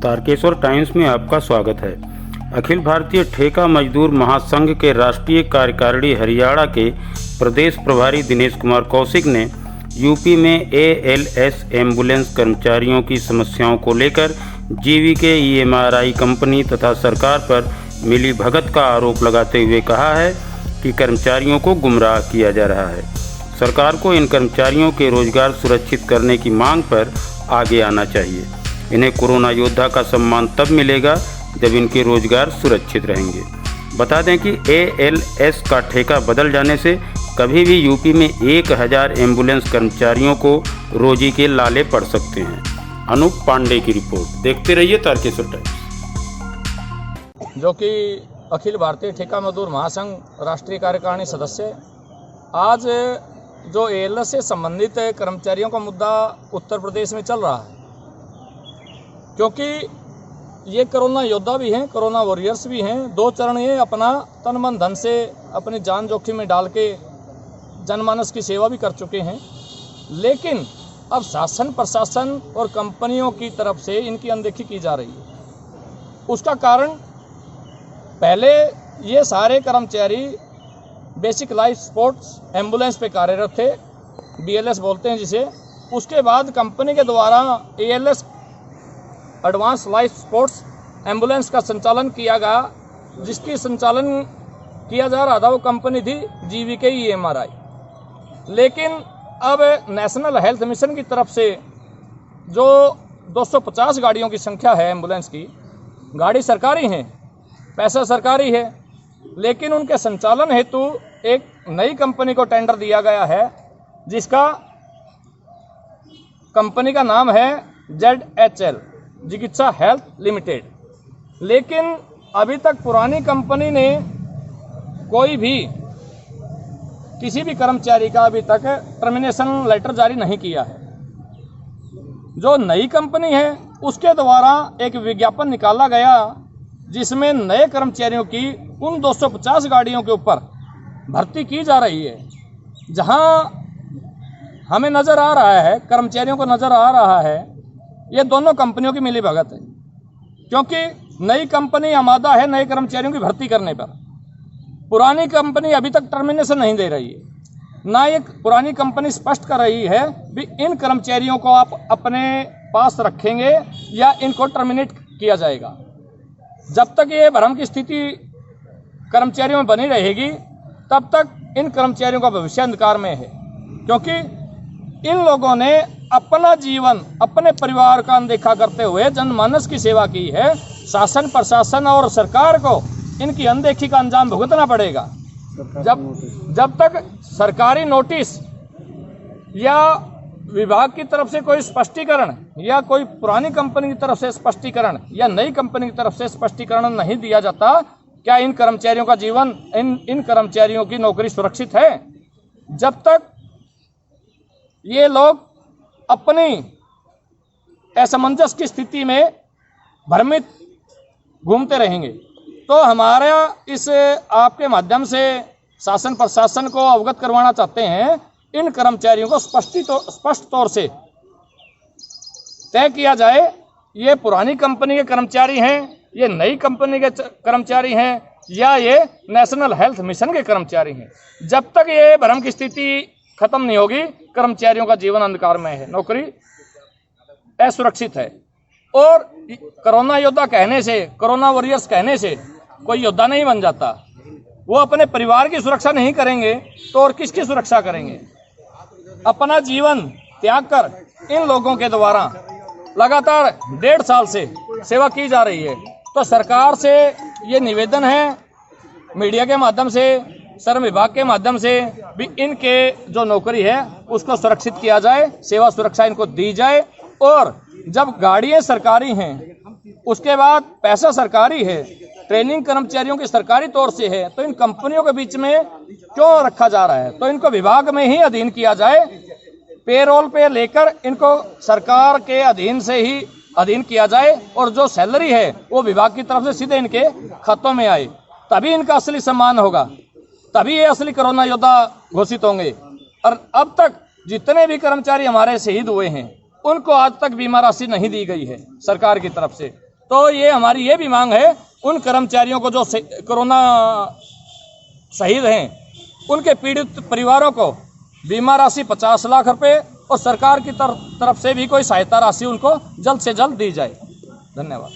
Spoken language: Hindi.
तारकेश्वर टाइम्स में आपका स्वागत है। अखिल भारतीय ठेका मजदूर महासंघ के राष्ट्रीय कार्यकारिणी हरियाणा के प्रदेश प्रभारी दिनेश कुमार कौशिक ने यूपी में एएलएस एम्बुलेंस कर्मचारियों की समस्याओं को लेकर जीवीके ईएमआरआई कंपनी तथा सरकार पर मिली भगत का आरोप लगाते हुए कहा है कि कर्मचारियों को गुमराह किया जा रहा है। सरकार को इन कर्मचारियों के रोजगार सुरक्षित करने की मांग पर आगे आना चाहिए। इन्हें कोरोना योद्धा का सम्मान तब मिलेगा जब इनके रोजगार सुरक्षित रहेंगे। बता दें कि एएलएस का ठेका बदल जाने से कभी भी यूपी में 1000 एम्बुलेंस कर्मचारियों को रोजी के लाले पड़ सकते हैं। अनूप पांडे की रिपोर्ट। देखते रहिए तारकेश्वर टाइम्स। जो कि अखिल भारतीय ठेका मजदूर महासंघ राष्ट्रीय कार्यकारिणी सदस्य, आज जो एएलएस से संबंधित कर्मचारियों का मुद्दा उत्तर प्रदेश में चल रहा है, क्योंकि ये कोरोना योद्धा भी हैं, कोरोना वॉरियर्स भी हैं। 2 चरण ये अपना तन मन धन से अपनी जान जोखिम में डाल के जनमानस की सेवा भी कर चुके हैं। लेकिन अब शासन प्रशासन और कंपनियों की तरफ से इनकी अनदेखी की जा रही है। उसका कारण, पहले ये सारे कर्मचारी बेसिक लाइफ सपोर्ट्स एम्बुलेंस पे कार्यरत थे, बीएलएस बोलते हैं जिसे। उसके बाद कंपनी के द्वारा ALS advance life supports ambulance का संचालन किया गया, जिसकी संचालन किया जा रहा था वो कंपनी थी जीवीके ईएमआरआई। लेकिन अब नेशनल हेल्थ मिशन की तरफ से जो 250 गाड़ियों की संख्या है एम्बुलेंस की, गाड़ी सरकारी है, पैसा सरकारी है, लेकिन उनके संचालन हेतु एक नई कंपनी को टेंडर दिया गया है, जिसका कंपनी का नाम है ZHL चिकित्सा हेल्थ लिमिटेड। लेकिन अभी तक पुरानी कंपनी ने कोई भी किसी भी कर्मचारी का अभी तक टर्मिनेशन लेटर जारी नहीं किया है। जो नई कंपनी है उसके द्वारा एक विज्ञापन निकाला गया, जिसमें नए कर्मचारियों की उन 250 गाड़ियों के ऊपर भर्ती की जा रही है। जहां हमें नज़र आ रहा है, कर्मचारियों को नज़र आ रहा है, ये दोनों कंपनियों की मिली भगत है। क्योंकि नई कंपनी आमादा है नए कर्मचारियों की भर्ती करने पर, पुरानी कंपनी अभी तक टर्मिनेशन नहीं दे रही है। ना ये पुरानी कंपनी स्पष्ट कर रही है कि इन कर्मचारियों को आप अपने पास रखेंगे या इनको टर्मिनेट किया जाएगा। जब तक ये भ्रम की स्थिति कर्मचारियों में बनी रहेगी, तब तक इन कर्मचारियों का भविष्य अंधकार में है। क्योंकि इन लोगों ने अपना जीवन अपने परिवार का अनदेखा करते हुए जनमानस की सेवा की है। शासन प्रशासन और सरकार को इनकी अनदेखी का अंजाम भुगतना पड़ेगा। जब तक सरकारी नोटिस या विभाग की तरफ से कोई स्पष्टीकरण या कोई पुरानी कंपनी की तरफ से स्पष्टीकरण या नई कंपनी की तरफ से स्पष्टीकरण नहीं दिया जाता, क्या इन कर्मचारियों का जीवन, इन कर्मचारियों की नौकरी सुरक्षित है? जब तक ये लोग अपनी असमंजस की स्थिति में भ्रमित घूमते रहेंगे, तो हमारा इस आपके माध्यम से शासन प्रशासन को अवगत करवाना चाहते हैं, इन कर्मचारियों को स्पष्ट तौर से तय किया जाए, ये पुरानी कंपनी के कर्मचारी हैं, ये नई कंपनी के कर्मचारी हैं, या ये नेशनल हेल्थ मिशन के कर्मचारी हैं। जब तक ये भ्रम की स्थिति खत्म नहीं होगी, कर्मचारियों का जीवन अंधकार में है, नौकरी असुरक्षित है। और कोरोना योद्धा कहने से, कोरोना वॉरियर्स कहने से कोई योद्धा नहीं बन जाता। वो अपने परिवार की सुरक्षा नहीं करेंगे तो और किसकी सुरक्षा करेंगे? अपना जीवन त्याग कर इन लोगों के द्वारा लगातार 1.5 साल से सेवा की जा रही है। तो सरकार से ये निवेदन है, मीडिया के माध्यम से, श्रम विभाग के माध्यम से भी, इनके जो नौकरी है उसको सुरक्षित किया जाए, सेवा सुरक्षा इनको दी जाए। और जब गाड़ियाँ सरकारी हैं, उसके बाद पैसा सरकारी है, ट्रेनिंग कर्मचारियों की सरकारी तौर से है, तो इन कंपनियों के बीच में क्यों रखा जा रहा है? तो इनको विभाग में ही अधीन किया जाए, पेरोल पे लेकर इनको सरकार के अधीन से ही अधीन किया जाए, और जो सैलरी है वो विभाग की तरफ से सीधे इनके खातों में आए। तभी इनका असली सम्मान होगा, तभी ये असली कोरोना योद्धा घोषित होंगे। और अब तक जितने भी कर्मचारी हमारे शहीद हुए हैं, उनको आज तक बीमा राशि नहीं दी गई है सरकार की तरफ से। तो ये हमारी ये भी मांग है उन कर्मचारियों को जो कोरोना शहीद हैं, उनके पीड़ित परिवारों को बीमा राशि 50 लाख रुपए और सरकार की तरफ से भी कोई सहायता राशि उनको जल्द से जल्द दी जाए। धन्यवाद।